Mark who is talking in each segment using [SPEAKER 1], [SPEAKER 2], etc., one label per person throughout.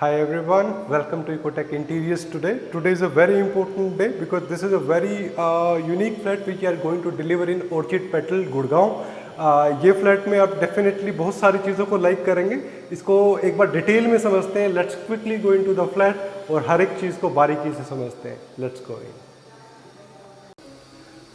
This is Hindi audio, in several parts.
[SPEAKER 1] Hi everyone, welcome to Ecotech Interiors today. Today is a very important day because this is a very unique flat which we are going to deliver in Orchid Petal, Gurgaon. ये फ्लैट में आप डेफिनेटली बहुत सारी चीज़ों को लाइक करेंगे. इसको एक बार डिटेल में समझते हैं. Let's quickly go into the flat और हर एक चीज़ को बारीकी से समझते हैं. Let's go in.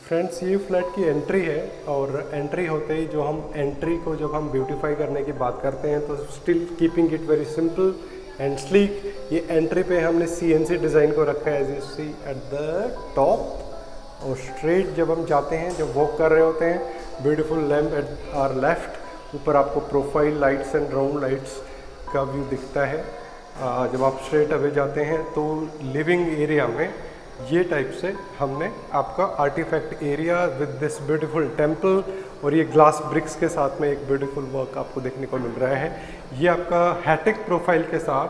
[SPEAKER 1] फ्रेंड्स, ये फ्लैट की एंट्री है और एंट्री होते ही जो हम एंट्री को जब हम ब्यूटीफाई करने की बात करते हैं तो still keeping it very simple and sleek. ये एंट्री पे हमने CNC डिज़ाइन को रखा है as you see at the top. और स्ट्रेट जब हम जाते हैं, जब वॉक कर रहे होते हैं, beautiful lamp at our left. ऊपर आपको profile lights and round lights का व्यू दिखता है. जब आप स्ट्रेट अवे जाते हैं तो लिविंग एरिया में ये टाइप से हमने आपका artefact area with this beautiful temple और ये ग्लास ब्रिक्स के साथ में एक ब्यूटीफुल वर्क आपको देखने को मिल रहा है. ये आपका हैटिक प्रोफाइल के साथ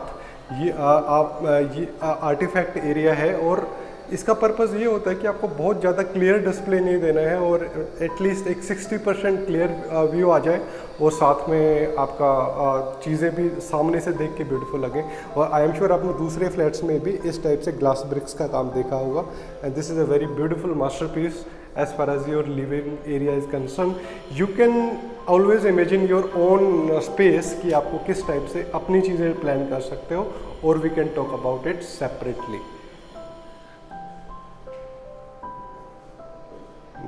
[SPEAKER 1] ये आर्टिफैक्ट एरिया है और इसका पर्पज़ ये होता है कि आपको बहुत ज़्यादा क्लियर डिस्प्ले नहीं देना है और एटलीस्ट एक 60% क्लियर व्यू आ जाए और साथ में आपका चीज़ें भी सामने से देख के ब्यूटीफुल लगे. और आई एम श्योर आपने दूसरे फ्लैट्स में भी इस टाइप से ग्लास ब्रिक्स का काम देखा होगा. And this is a very beautiful masterpiece as far as your living area is concerned. You can always imagine your own space कि आपको किस टाइप से अपनी चीज़ें प्लान कर सकते हो और we can talk about it separately.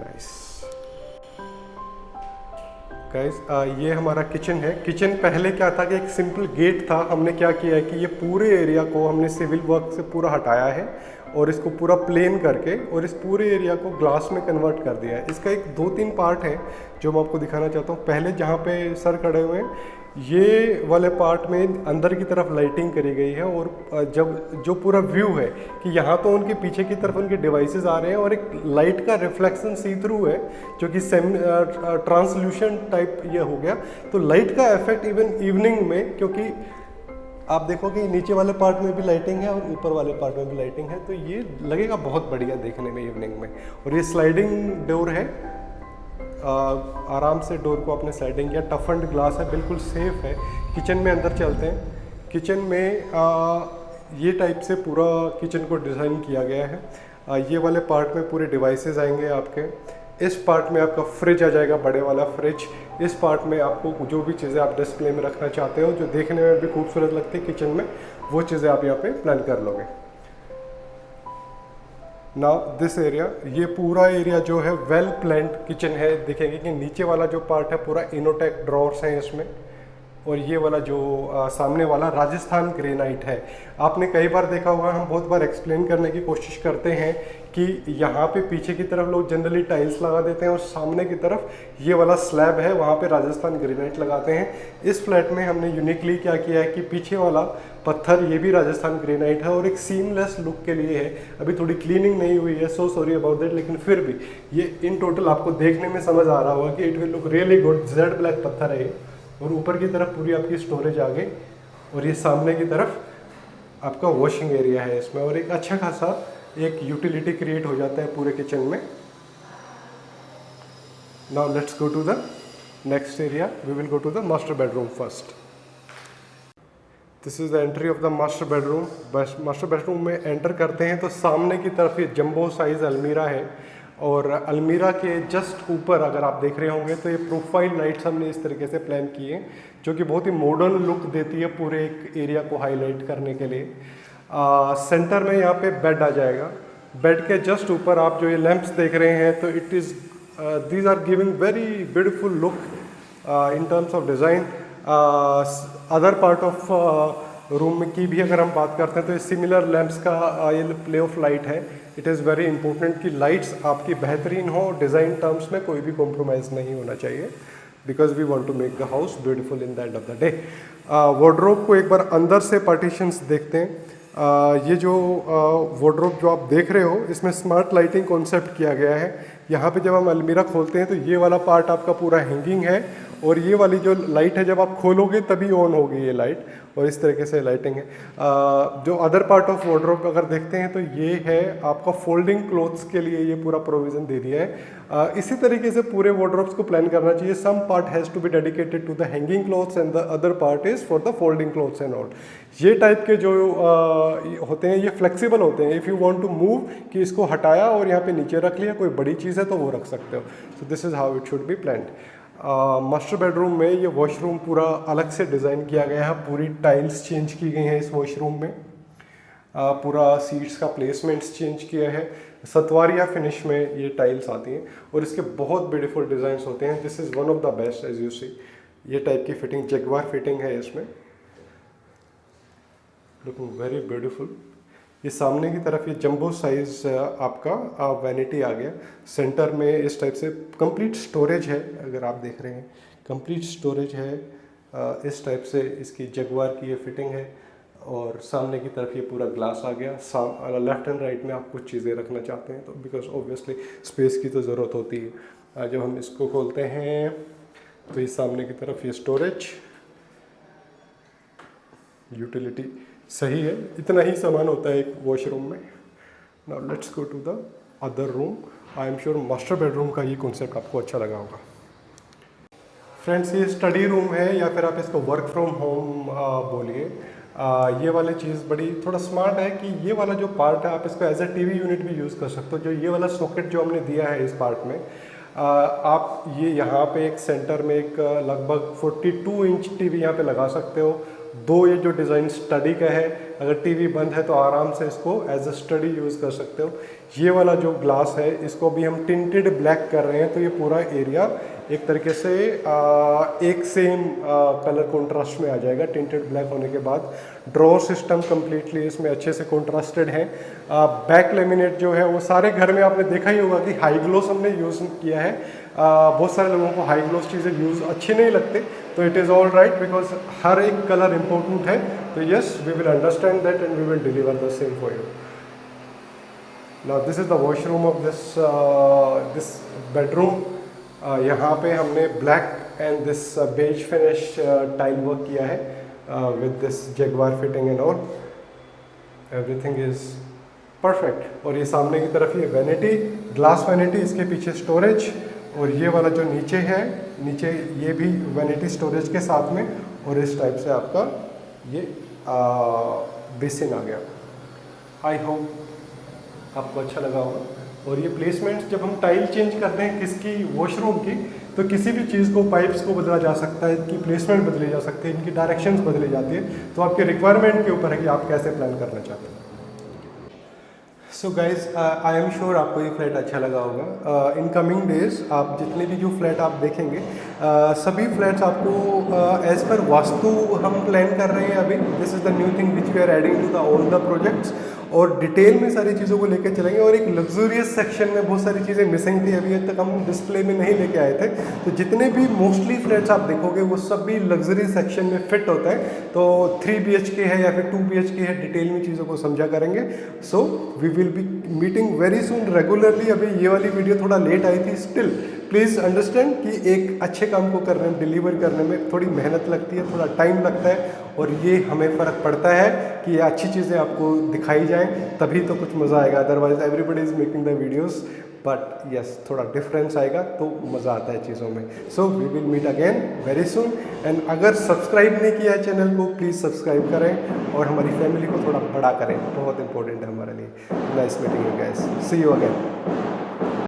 [SPEAKER 1] Nice. Guys, ये हमारा किचन है. किचन पहले क्या था कि एक सिंपल गेट था. हमने क्या किया है कि ये पूरे एरिया को हमने सिविल वर्क से पूरा हटाया है और इसको पूरा प्लेन करके और इस पूरे एरिया को ग्लास में कन्वर्ट कर दिया है. इसका एक 2-3 पार्ट है जो मैं आपको दिखाना चाहता हूँ. पहले जहाँ पे सर खड़े हुए हैं ये वाले पार्ट में अंदर की तरफ लाइटिंग करी गई है और जब जो पूरा व्यू है कि यहाँ तो उनके पीछे की तरफ उनके डिवाइसेस आ रहे हैं और एक लाइट का रिफ्लेक्शन सी थ्रू है जो कि ट्रांसल्यूशन टाइप ये हो गया. तो लाइट का इफेक्ट इवन इवनिंग में, क्योंकि आप देखोगे नीचे वाले पार्ट में भी लाइटिंग है और ऊपर वाले पार्ट में भी लाइटिंग है, तो ये लगेगा बहुत बढ़िया देखने में इवनिंग में. और ये स्लाइडिंग डोर है. आराम से डोर को आपने स्लाइडिंग किया. टफन्ड ग्लास है, बिल्कुल सेफ है. किचन में अंदर चलते हैं. किचन में ये टाइप से पूरा किचन को डिज़ाइन किया गया है. ये वाले पार्ट में पूरे डिवाइसेस आएंगे आपके. इस पार्ट में आपका फ्रिज आ जाएगा, बड़े वाला फ्रिज. इस पार्ट में आपको जो भी चीज़ें आप डिस्प्ले में रखना चाहते हो जो देखने में भी खूबसूरत लगती है किचन में, वो चीज़ें आप यहाँ पे प्लान कर लोगे. नाउ दिस एरिया, ये पूरा एरिया जो है वेल प्लान्ड किचन है. देखेंगे कि नीचे वाला जो पार्ट है पूरा इनोटेक ड्रॉर्स हैं इसमें और ये वाला जो सामने वाला राजस्थान ग्रेनाइट है. आपने कई बार देखा होगा, हम बहुत बार एक्सप्लेन करने की कोशिश करते हैं कि यहाँ पे पीछे की तरफ लोग जनरली टाइल्स लगा देते हैं और सामने की तरफ ये वाला स्लैब है वहाँ पे राजस्थान ग्रेनाइट लगाते हैं. इस फ्लैट में हमने यूनिकली क्या किया है कि पीछे वाला पत्थर ये भी राजस्थान ग्रेनाइट है और एक सीमलेस लुक के लिए है. अभी थोड़ी क्लीनिंग नहीं हुई है, सो सॉरी अबाउट दैट, लेकिन फिर भी ये इन टोटल आपको देखने में समझ आ रहा होगा कि it will look really good. Z black पत्थर है और ऊपर की तरफ पूरी आपकी स्टोरेज आ गई और ये सामने की तरफ आपका वॉशिंग एरिया है इसमें और एक अच्छा खासा एक यूटिलिटी क्रिएट हो जाता है पूरे किचन में. Now let's go to the next area. We will go to the master bedroom first. This is the entry of the master bedroom. Master bedroom में एंटर करते हैं तो सामने की तरफ ये जंबो साइज अलमीरा है और अलमीरा के जस्ट ऊपर अगर आप देख रहे होंगे तो ये प्रोफाइल लाइट्स हमने इस तरीके से प्लान किए हैं जो कि बहुत ही मॉडर्न लुक देती है पूरे एक एरिया को हाईलाइट करने के लिए. सेंटर में यहाँ पे बेड आ जाएगा. बेड के जस्ट ऊपर आप जो ये लैंप्स देख रहे हैं तो it is these are giving very beautiful look in terms of design. Other part of room की भी अगर हम बात करते हैं तो ये सिमिलर लैंप्स का ये प्ले ऑफ लाइट है. इट इज़ वेरी इंपॉर्टेंट कि लाइट्स आपकी बेहतरीन हो. डिज़ाइन टर्म्स में कोई भी कॉम्प्रोमाइज़ नहीं होना चाहिए because we want to make the house beautiful in the end of the day. Wardrobe को एक बार अंदर से पार्टीशंस देखते हैं. ये जो वार्डरोब जो आप देख रहे हो इसमें स्मार्ट लाइटिंग कॉन्सेप्ट किया गया है. यहाँ पे जब हम अलमीरा खोलते हैं तो ये वाला पार्ट आपका पूरा हैंगिंग है और ये वाली जो लाइट है जब आप खोलोगे तभी ऑन होगी ये लाइट, और इस तरीके से लाइटिंग है। जो अदर पार्ट ऑफ वार्डरोब अगर देखते हैं तो ये है आपका फोल्डिंग क्लोथ्स के लिए ये पूरा प्रोविज़न दे दिया है। इसी तरीके से पूरे वार्डरोब्स को प्लान करना चाहिए। Some part has to be dedicated to the hanging clothes and the other part is for the folding clothes and all. ये टाइप के जो होते हैं ये फ्लेक्सिबल होते हैं। If you want to move कि इसको हटाया और यहाँ पे नीचे रख लिया, कोई बड़ी चीज़ है तो वो रख सकते हो। So this is how it should be planned. Master bedroom में ये वॉशरूम पूरा अलग से डिज़ाइन किया गया है, पूरी टाइल्स चेंज की गई हैं इस वॉशरूम में। पूरा सीट्स का प्लेसमेंट्स चेंज किया है, सतवारिया फिनिश में ये टाइल्स आती हैं और इसके बहुत ब्यूटीफुल डिज़ाइंस होते हैं। This is one of the best as you see. ये टाइप की फिटिंग जगवार फिटिंग है इसमें, लुकिंग वेरी ब्यूटीफुल। ये सामने की तरफ ये जंबो साइज आपका वैनिटी आ गया। सेंटर में इस टाइप से कंप्लीट स्टोरेज है, अगर आप देख रहे हैं कंप्लीट स्टोरेज है। इस टाइप से इसकी जगवार की ये फिटिंग है और सामने की तरफ ये पूरा ग्लास आ गया। लेफ्ट एंड राइट में आप कुछ चीज़ें रखना चाहते हैं तो बिकॉज ऑब्वियसली स्पेस की तो ज़रूरत होती है। जब हम इसको खोलते हैं तो ये सामने की तरफ ये स्टोरेज, यूटिलिटी सही है, इतना ही सामान होता है एक वॉशरूम में। Now let's go to the other room. I am sure master bedroom का ये कॉन्सेप्ट आपको अच्छा लगा होगा। फ्रेंड्स, ये स्टडी रूम है या फिर आप इसको वर्क फ्रॉम होम बोलिए। ये वाली चीज़ बड़ी थोड़ा स्मार्ट है कि ये वाला जो पार्ट है आप इसको एज ए टीवी यूनिट भी यूज़ कर सकते हो। जो ये वाला सॉकेट जो हमने दिया है इस पार्ट में, आप ये यहाँ पे एक सेंटर में एक लगभग 42 इंच टीवी यहाँ पे लगा सकते हो। दो ये जो डिज़ाइन स्टडी का है, अगर टीवी बंद है तो आराम से इसको एज अ स्टडी यूज़ कर सकते हो। ये वाला जो ग्लास है इसको भी हम टिंटेड ब्लैक कर रहे हैं तो ये पूरा एरिया एक तरीके से एक सेम कलर कॉन्ट्रास्ट में आ जाएगा। टिंटेड ब्लैक होने के बाद ड्रॉर सिस्टम कम्प्लीटली इसमें अच्छे से कॉन्ट्रास्टेड है। बैक लेमिनेट जो है वो सारे घर में आपने देखा ही होगा कि हाई ग्लोस हमने यूज़ किया है। बहुत सारे लोगों को हाई ग्लोस चीज़ें यूज़ अच्छी नहीं लगते, तो it is all right because हर एक कलर इम्पोर्टेंट है। तो yes, we will understand that and we will deliver the same for you. Now this is the washroom of this bedroom. यहाँ पे हमने black and this beige finish tile work किया है with this Jaquar fitting and all. Everything is perfect. और ये सामने की तरफ ये वैनिटी, ग्लास वैनिटी, इसके पीछे स्टोरेज, और ये वाला जो नीचे है, नीचे ये भी वैनिटी स्टोरेज के साथ में, और इस टाइप से आपका ये बेसिन आ गया। आई होप आपको अच्छा लगा होगा। और ये प्लेसमेंट्स जब हम टाइल चेंज करते हैं किसकी, वॉशरूम की, तो किसी भी चीज़ को, पाइप्स को बदला जा सकता है, इनकी प्लेसमेंट बदली जा सकती है, इनकी डायरेक्शंस बदली जाती है। तो आपके रिक्वायरमेंट के ऊपर है कि आप कैसे प्लान करना चाहते हैं। So guys, I am sure आपको ये फ्लैट अच्छा लगा होगा। इन कमिंग डेज आप जितने भी जो फ्लैट आप देखेंगे, सभी फ्लैट्स आपको एज पर वास्तु हम प्लान कर रहे हैं अभी। This is the new thing which we are adding to the all the projects, और डिटेल में सारी चीज़ों को लेकर चलेंगे। और एक लग्जूरियस सेक्शन में बहुत सारी चीज़ें मिसिंग थी, अभी तक हम डिस्प्ले में नहीं लेके आए थे। तो जितने भी मोस्टली फ्लैट्स आप देखोगे वो सब भी लग्जरी सेक्शन में फिट होता है। तो 3 BHK है या फिर 2 BHK है, डिटेल में चीज़ों को समझा करेंगे। So we will be meeting very soon regularly. अभी ये वाली वीडियो थोड़ा लेट आई थी, स्टिल प्लीज़ अंडरस्टैंड कि एक अच्छे काम को करने में, डिलीवर करने में थोड़ी मेहनत लगती है, थोड़ा टाइम लगता है, और ये हमें फ़र्क पड़ता है कि ये अच्छी चीज़ें आपको दिखाई जाएं, तभी तो कुछ मज़ा आएगा। Otherwise everybody is making the videos, but yes, थोड़ा डिफरेंस आएगा तो मज़ा आता है चीज़ों में। So we will meet again very soon. And अगर सब्सक्राइब नहीं किया है चैनल को, प्लीज़ सब्सक्राइब करें और हमारी फैमिली को थोड़ा बड़ा करें, बहुत इंपॉर्टेंट है हमारे लिए। Nice meeting you guys, see you again.